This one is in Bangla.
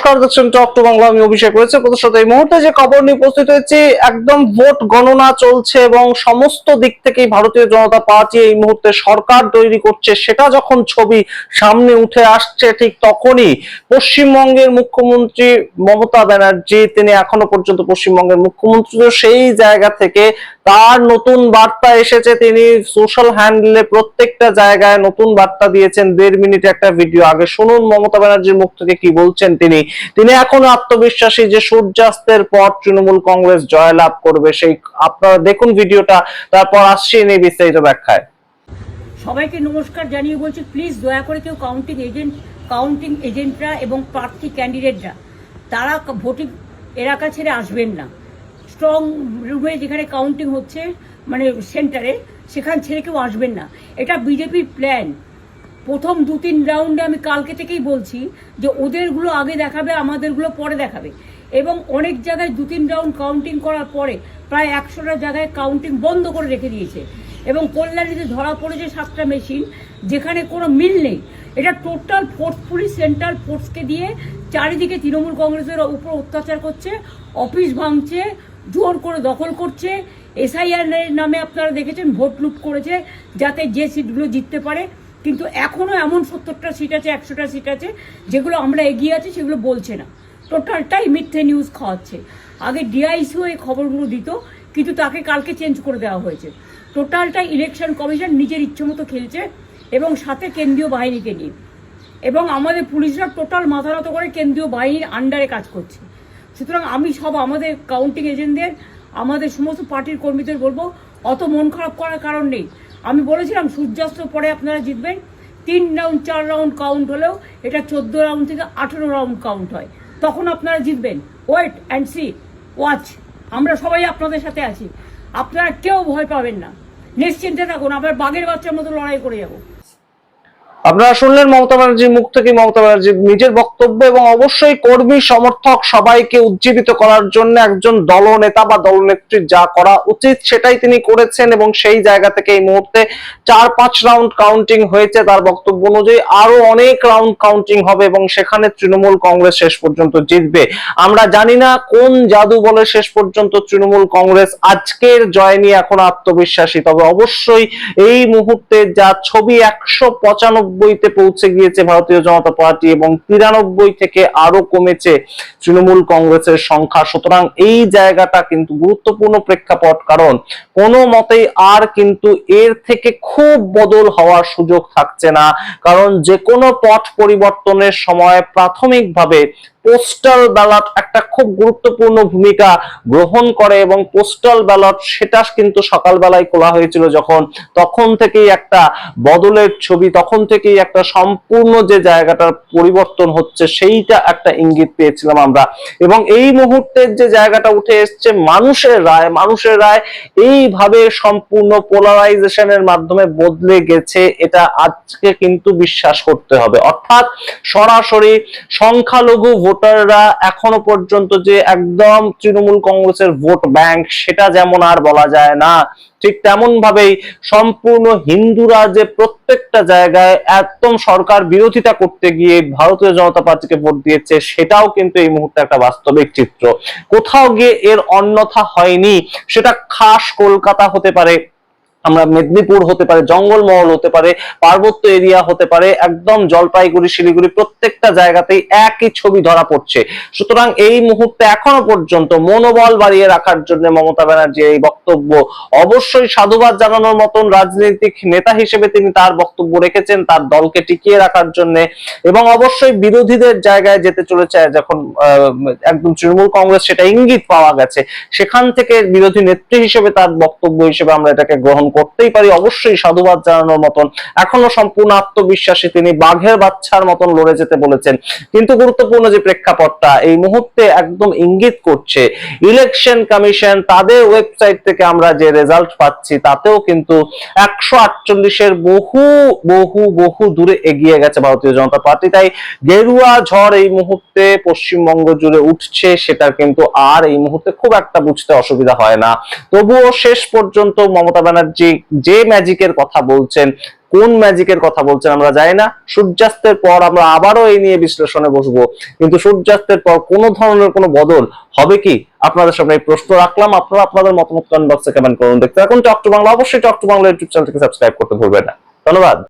নমস্কার, দেখছেন টক টু বাংলা। আমি অভিষেক রয়েছে আপনাদের সাথে। এই মুহূর্তে যে খবর নিয়ে উপস্থিত হয়েছি, একদম ভোট গণনা চলছে এবং সমস্ত দিক থেকেই ভারতীয় জনতা পার্টি এই মুহূর্তে সরকার তৈরি করছে, সেটা যখন ছবি সামনে উঠে আসছে, ঠিক তখনই পশ্চিমবঙ্গের মুখ্যমন্ত্রী মমতা ব্যানার্জি, তিনি এখনো পর্যন্ত পশ্চিমবঙ্গের মুখ্যমন্ত্রী, সেই জায়গা থেকে তার নতুন বার্তা এসেছে। তিনি সোশ্যাল হ্যান্ডেলে প্রত্যেকটা জায়গায় নতুন বার্তা দিয়েছেন। 1.5 মিনিট একটা ভিডিও, আগে শুনুন মমতা ব্যানার্জির মুখ থেকে কি বলছেন তিনি। তিনি এখনো আত্মবিশ্বাসী যে সূর্যাস্তের পর তৃণমূল কংগ্রেস জয়লাভ করবে। সেই আপনারা দেখুন ভিডিওটা, তারপর আসছি এই বিস্তারিত ব্যাখ্যায়। সবাইকে নমস্কার জানিয়ে বলছি, প্লিজ দয়া করে কেউ কাউন্টিং এজেন্টরা এবং প্রার্থী ক্যান্ডিডেটরা তারা ভোটিং এলাকা ছেড়ে আসবেন না। স্ট্রং রুমে যেখানে কাউন্টিং হচ্ছে, মানে সেন্টারে, সেখান ছেড়ে কেউ আসবেন না। এটা বিজেপির প্ল্যান। প্রথম 2-3 রাউন্ডে আমি কালকে থেকেই বলছি যে ওদেরগুলো আগে দেখাবে, আমাদেরগুলো পরে দেখাবে। এবং অনেক জায়গায় 2-3 রাউন্ড কাউন্টিং করার পরে প্রায় 100টা জায়গায় কাউন্টিং বন্ধ করে রেখে দিয়েছে। এবং কল্যাণীতে ধরা পড়েছে 7টা মেশিন, যেখানে কোনো মিল নেই। এটা টোটাল ফোর্সফুলি সেন্ট্রাল ফোর্সকে দিয়ে চারিদিকে তৃণমূল কংগ্রেসের উপর অত্যাচার করছে, অফিস ভাঙছে, জোর করে দখল করছে। এসআইআর নামে আপনারা দেখেছেন ভোট লুট করেছে যাতে যে সিটগুলো জিততে পারে। কিন্তু এখনো এমন 70টা সিট আছে, 100টা সিট আছে যেগুলো আমরা এগিয়ে আছি, সেগুলো বলছে না। টোটালটাই মিথ্যে নিউজ খাওয়াচ্ছে। আগে ডিআইসিও এই খবরগুলো দিত, কিন্তু তাকে কালকে চেঞ্জ করে দেওয়া হয়েছে। টোটালটাই ইলেকশন কমিশন নিজের ইচ্ছে মতো খেলছে, এবং সাথে কেন্দ্রীয় বাহিনীকে নিয়ে। এবং আমাদের পুলিশরা টোটাল মাথা নত করে কেন্দ্রীয় বাহিনীর আন্ডারে কাজ করছে। সুতরাং আমি আমাদের কাউন্টিং এজেন্টদের, আমাদের সমস্ত পার্টির কর্মীদের বলবো, অত মন খারাপ করার কারণ নেই। আমি বলেছিলাম সূর্যাস্তের পরে আপনারা জিতবেন। 3 রাউন্ড 4 রাউন্ড কাউন্ট হলেও এটা 14 রাউন্ড থেকে 18 রাউন্ড কাউন্ট হয়, তখন আপনারা জিতবেন। Wait and see, watch. আমরা সবাই আপনাদের সাথে আছি, আপনারা কেউ ভয় পাবেন না, নিশ্চিন্তে থাকুন। আবার বাঘের বাচ্চার মতো লড়াই করে যাবো। আপনারা শুনলেন মমতা ব্যানার্জির মুখ থেকে মমতা ব্যানার্জির নিজের বক্তব্য, এবং অবশ্যই কর্মী সমর্থক সবাইকে উজ্জীবিত করার জন্য একজন দলনেতা বা দলনেত্রীর যা করা উচিত সেটাই তিনি করেছেন। এবং সেই জায়গা থেকে এই মুহূর্তে 4-5 রাউন্ড কাউন্টিং হয়েছে, তার বক্তব্য অনুযায়ী আরো অনেক রাউন্ড কাউন্টিং হবে এবং সেখানে তৃণমূল কংগ্রেস শেষ পর্যন্ত জিতবে। আমরা জানি না কোন জাদু বলে শেষ পর্যন্ত তৃণমূল কংগ্রেস আজকের জয় নিয়ে এখন আত্মবিশ্বাসী, তবে অবশ্যই এই মুহূর্তে যা ছবি 195-তে পৌঁছে গিয়েছে ভারতীয় জনতা পার্টি, এবং 93 থেকে আরো কমেছে তৃণমূল কংগ্রেসের সংখ্যা। সুতরাং এই জায়গাটা কিন্তু গুরুত্বপূর্ণ প্রেক্ষাপট, কারণ কোনো মতেই আর কিন্তু এর থেকে খুব বদল হওয়ার সুযোগ থাকছে না। কারণ যে কোনো পথ পরিবর্তনের সময় প্রাথমিকভাবে পোস্টাল ব্যালট একটা খুব গুরুত্বপূর্ণ ভূমিকা গ্রহণ করে, এবং পোস্টাল ব্যালট সেটা কিন্তু সকালবেলায় খোলা হয়েছিল যখন, তখন থেকেই একটা বদলের ছবি, তখন থেকেই একটা সম্পূর্ণ যে জায়গাটার পরিবর্তন হচ্ছে সেইটা একটা ইঙ্গিত পেয়েছিলাম আমরা। এবং এই মুহূর্তের যে জায়গাটা উঠে এসছে মানুষের রায় এইভাবে সম্পূর্ণ পোলারাইজেশনের মাধ্যমে বদলে গেছে, এটা আজকে কিন্তু বিশ্বাস করতে হবে। অর্থাৎ সরাসরি সংখ্যালঘু ভোটাররা এখনো পর্যন্ত যে একদম তৃণমূল কংগ্রেসের ভোট ব্যাংক, সেটা যেমন আর বলা যায় না, ঠিক তেমন ভাবেই সম্পূর্ণ হিন্দুরা যে প্রত্যেকটা জায়গায় একদম সরকার বিরোধিতা করতে গিয়ে ভারতীয় জনতা পার্টিকে ভোট দিয়েছে, সেটাও কিন্তু এই মুহূর্তে একটা বাস্তবিক চিত্র। কোথাও গিয়ে এর অন্যথা হয়নি। সেটা খাস কলকাতা হতে পারে, আমরা মেদিনীপুর হতে পারে, জঙ্গলমহল হতে পারে, পার্বত্য এরিয়া হতে পারে, একদম জলপাইগুড়ি, শিলিগুড়ি, প্রত্যেকটা জায়গাতেই একই ছবি ধরা পড়ছে। সুতরাং এই মুহূর্তে এখনো পর্যন্ত মনোবল বাড়িয়ে রাখার জন্য মমতা ব্যানার্জির এই বক্তব্য, অবশ্যই সাধুবাদ জানানোর মতন রাজনৈতিক নেতা হিসেবে তিনি তার বক্তব্য রেখেছেন তার দলকে টিকিয়ে রাখার জন্য, এবং অবশ্যই বিরোধীদের জায়গায় যেতে চলেছে যখন একদম তৃণমূল কংগ্রেস, সেটা ইঙ্গিত পাওয়া গেছে। সেখান থেকে বিরোধী নেত্রী হিসেবে তার বক্তব্য হিসেবে আমরা এটাকে গ্রহণ করতেই পারি। অবশ্যই সাধুবাদ জানানোর মতন, এখনো সম্পূর্ণ আত্মবিশ্বাসী তিনি, বাঘের বাচ্চার মতন লড়ে যেতে বলেছেন। কিন্তু গুরুত্বপূর্ণ যে প্রেক্ষাপটটা এই মুহূর্তে একদম ইঙ্গিত করছে, ইলেকশন কমিশন তাদের ওয়েবসাইট থেকে আমরা যে রেজাল্ট পাচ্ছি তাতেও কিন্তু 148-এর বহু বহু বহু দূরে এগিয়ে গেছে ভারতীয় জনতা পার্টি। তাই গেরুয়া ঝড় এই মুহূর্তে পশ্চিমবঙ্গ জুড়ে উঠছে, সেটা কিন্তু আর এই মুহূর্তে খুব একটা বুঝতে অসুবিধা হয় না। তবুও শেষ পর্যন্ত মমতা ব্যানার্জি ম্যাজিক, যে ম্যাজিকের কথা বলছেন, কোন ম্যাজিকের কথা বলছেন আমরা জানি না। সূর্যাস্তের পর আমরা আবারও এই নিয়ে বিশ্লেষণে বসবো, কিন্তু সূর্যাস্তের পর কোনো ধরনের কোনো বদল হবে কি আপনাদের সামনে এই প্রশ্ন রাখলাম। আপনারা আপনাদের মতামত কমেন্ট বক্সে কমেন্ট করুন। দেখতে থাকুন টক টু বাংলা। অবশ্যই টক টু বাংলা ইউটিউব চ্যানেলটিকে সাবস্ক্রাইব করতে ভুলবেন না। ধন্যবাদ।